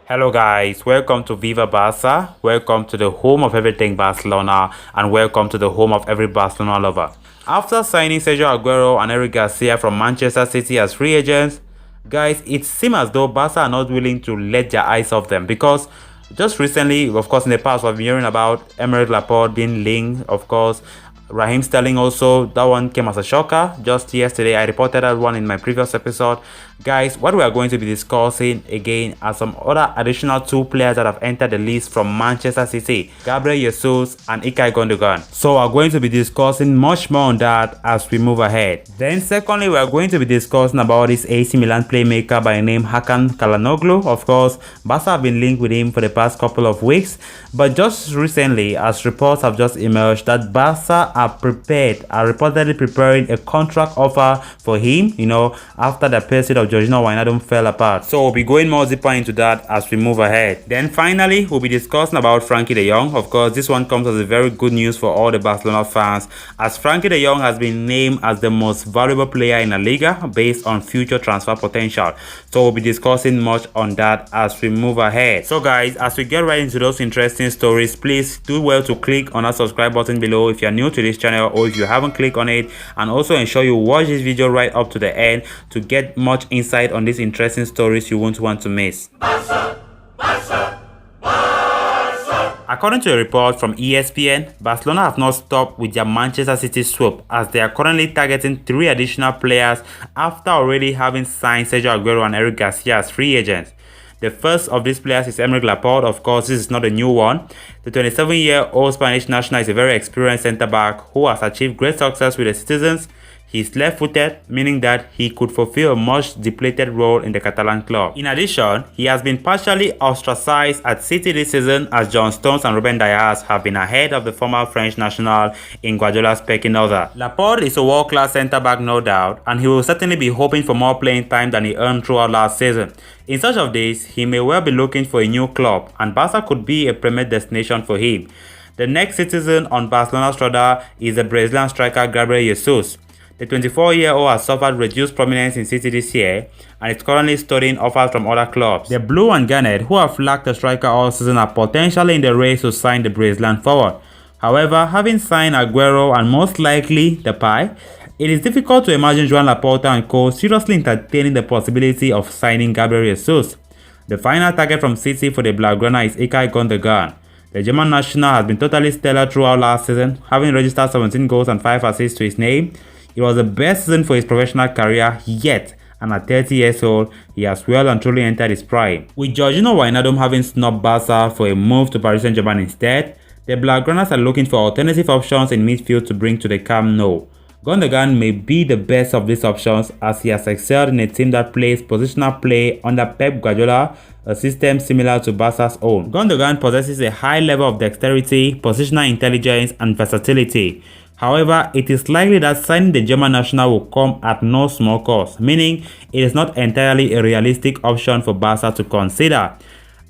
Hello guys, welcome to Viva Barca, welcome to the home of everything Barcelona, and welcome to the home of every Barcelona lover. After signing Sergio Aguero and Eric Garcia from Manchester City as free agents, guys, it seems as though Barca are not willing to let their eyes off them, because just recently, of course in the past, we've been hearing about Laporte being linked, of course, Raheem Sterling also. That one came as a shocker just yesterday. I reported that one in my previous episode. Guys, what we are going to be discussing again are some other additional two players that have entered the list from Manchester City, Gabriel and Ilkay Gundogan. So we are going to be discussing much more on that as we move ahead. Then secondly, we are going to be discussing about this AC Milan playmaker by the name Hakan Calhanoglu. Of course, Barca have been linked with him for the past couple of weeks, but just recently, as reports have just emerged that Barca are reportedly preparing a contract offer for him, after the pursuit of Jorginho Wijnaldum fell apart. So we'll be going more deeper into that as we move ahead. Then finally, we'll be discussing about Frankie De Jong. Of course, this one comes as a very good news for all the Barcelona fans, as Frankie De Jong has been named as the most valuable player in LaLiga based on future transfer potential. So we'll be discussing much on that as we move ahead. So guys, as we get right into those interesting stories, please do well to click on that subscribe button below if you're new to this channel, or if you haven't clicked on it, and also ensure you watch this video right up to the end to get much insight on these interesting stories you won't want to miss. Barca, Barca, Barca. According to a report from ESPN, Barcelona have not stopped with their Manchester City swoop, as they are currently targeting 3 additional players after already having signed Sergio Aguero and Eric Garcia as free agents. The first of these players is Laporte. Of course, this is not a new one. The 27-year-old Spanish national is a very experienced centre-back who has achieved great success with the Citizens. He's left-footed, meaning that he could fulfill a much depleted role in the Catalan club. In addition, he has been partially ostracized at City this season, as John Stones and Ruben Dias have been ahead of the former French national in Guardiola's pecking order. Laporte is a world-class centre-back, no doubt, and he will certainly be hoping for more playing time than he earned throughout last season. In such of days, he may well be looking for a new club, and Barca could be a premier destination for him. The next citizen on Barcelona's radar is the Brazilian striker Gabriel. The 24-year-old has suffered reduced prominence in City this year and is currently studying offers from other clubs. The Blue and Garnet, who have lacked a striker all season, are potentially in the race to sign the Brazilian forward. However, having signed Aguero and most likely Depay, it is difficult to imagine Joan Laporta and co seriously entertaining the possibility of signing Gabriel. The final target from City for the Blaugrana is Ilkay Gundogan. The German national has been totally stellar throughout last season, having registered 17 goals and 5 assists to his name. It was the best season for his professional career yet, and at 30 years old, he has well and truly entered his prime. With Jorginho Wijnaldum having snubbed Barca for a move to Paris Saint-Germain instead, the Blaugranas are looking for alternative options in midfield to bring to the Camp Nou. Gundogan may be the best of these options, as he has excelled in a team that plays positional play under Pep Guardiola, a system similar to Barca's own. Gundogan possesses a high level of dexterity, positional intelligence, and versatility. However, it is likely that signing the German national will come at no small cost, meaning it is not entirely a realistic option for Barca to consider.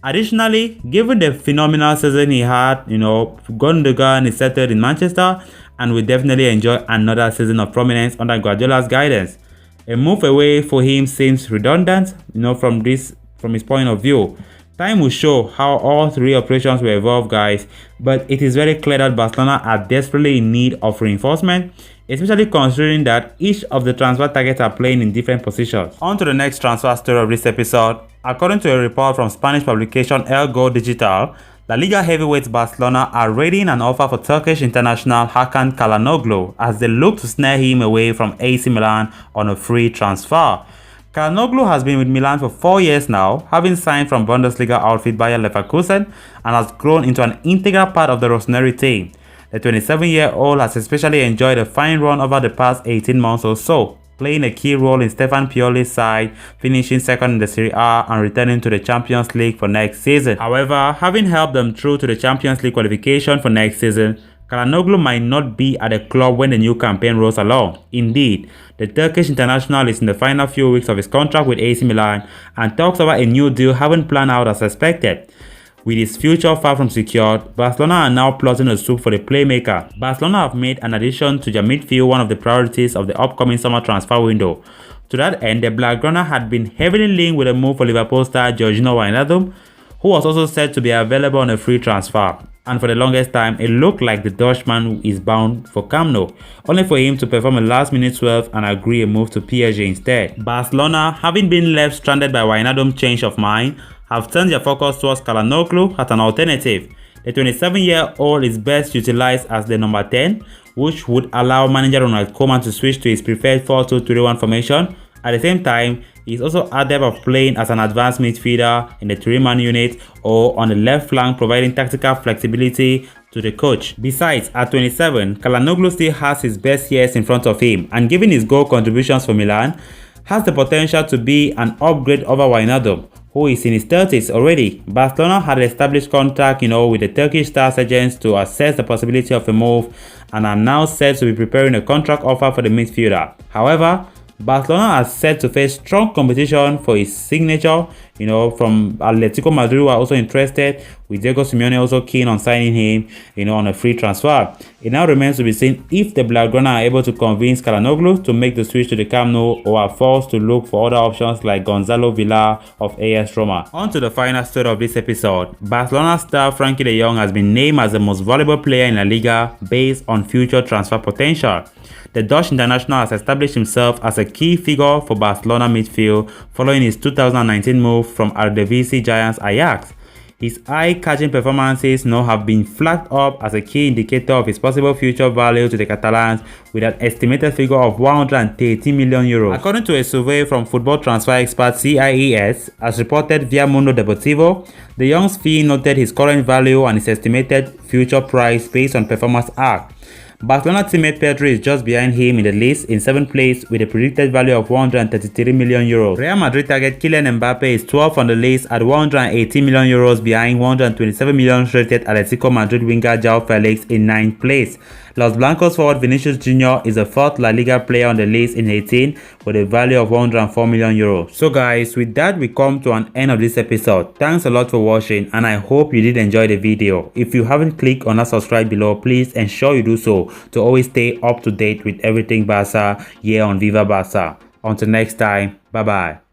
Additionally, given the phenomenal season he had, Gundogan is settled in Manchester and will definitely enjoy another season of prominence under Guardiola's guidance. A move away for him seems redundant, from his point of view. Time will show how all 3 operations will evolve, guys, but it is very clear that Barcelona are desperately in need of reinforcement, especially considering that each of the transfer targets are playing in different positions. On to the next transfer story of this episode. According to a report from Spanish publication El Gol Digital, LaLiga heavyweights Barcelona are readying an offer for Turkish international Hakan Calhanoglu as they look to snare him away from AC Milan on a free transfer. Calhanoglu has been with Milan for 4 years now, having signed from Bundesliga outfit Bayer Leverkusen, and has grown into an integral part of the Rossoneri team. The 27-year-old has especially enjoyed a fine run over the past 18 months or so, playing a key role in Stefan Pioli's side, finishing second in the Serie A and returning to the Champions League for next season. However, having helped them through to the Champions League qualification for next season, Calhanoglu might not be at the club when the new campaign rolls along. Indeed, the Turkish international is in the final few weeks of his contract with AC Milan, and talks about a new deal haven't planned out as expected. With his future far from secured, Barcelona are now plotting a swoop for the playmaker. Barcelona have made an addition to their midfield one of the priorities of the upcoming summer transfer window. To that end, the Blaugrana had been heavily linked with a move for Liverpool star Georginio Wijnaldum, who was also said to be available on a free transfer. And for the longest time, it looked like the Dutchman is bound for Camp Nou, only for him to perform a last-minute swerve and agree a move to PSG instead. Barcelona, having been left stranded by Wijnaldum's change of mind, have turned their focus towards Calhanoglu as an alternative. The 27-year-old is best utilized as the number 10, which would allow manager Ronald Koeman to switch to his preferred 4-2-3-1 formation. At the same time, he is also adept of playing as an advanced midfielder in the 3-man unit or on the left flank, providing tactical flexibility to the coach. Besides, at 27, Calhanoglu still has his best years in front of him, and given his goal contributions for Milan, has the potential to be an upgrade over Wijnaldum, who is in his 30s already. Barcelona had established contact, with the Turkish star agents to assess the possibility of a move, and are now set to be preparing a contract offer for the midfielder. However, Barcelona are set to face strong competition for his signature, from Atletico Madrid, who are also interested, with Diego Simeone also keen on signing him, on a free transfer. It now remains to be seen if the Blaugrana are able to convince Calhanoglu to make the switch to the Camp Nou, or are forced to look for other options like Gonzalo Villar of AS Roma. On to the final story of this episode. Barcelona star Frankie De Jong has been named as the most valuable player in LaLiga based on future transfer potential. The Dutch international has established himself as a key figure for Barcelona midfield following his 2019 move from Eredivisie giants Ajax. His eye-catching performances now have been flagged up as a key indicator of his possible future value to the Catalans, with an estimated figure of 130 million euros. According to a survey from football transfer expert CIES, as reported via Mundo Deportivo, De Jong's fee noted his current value and his estimated future price based on performance arc. Barcelona teammate Pedri is just behind him in the list in 7th place with a predicted value of 133 million euros. Real Madrid target Kylian Mbappe is 12th on the list at 118 million euros, behind 127 million rated Atletico Madrid winger João Felix in 9th place. Los Blancos forward Vinicius Jr. is the 4th La Liga player on the list in 18th with a value of 104 million euros. So guys, with that we come to an end of this episode. Thanks a lot for watching, and I hope you did enjoy the video. If you haven't clicked on that subscribe below, please ensure you do so to always stay up to date with everything Barca here on Viva Barca. Until next time, bye bye.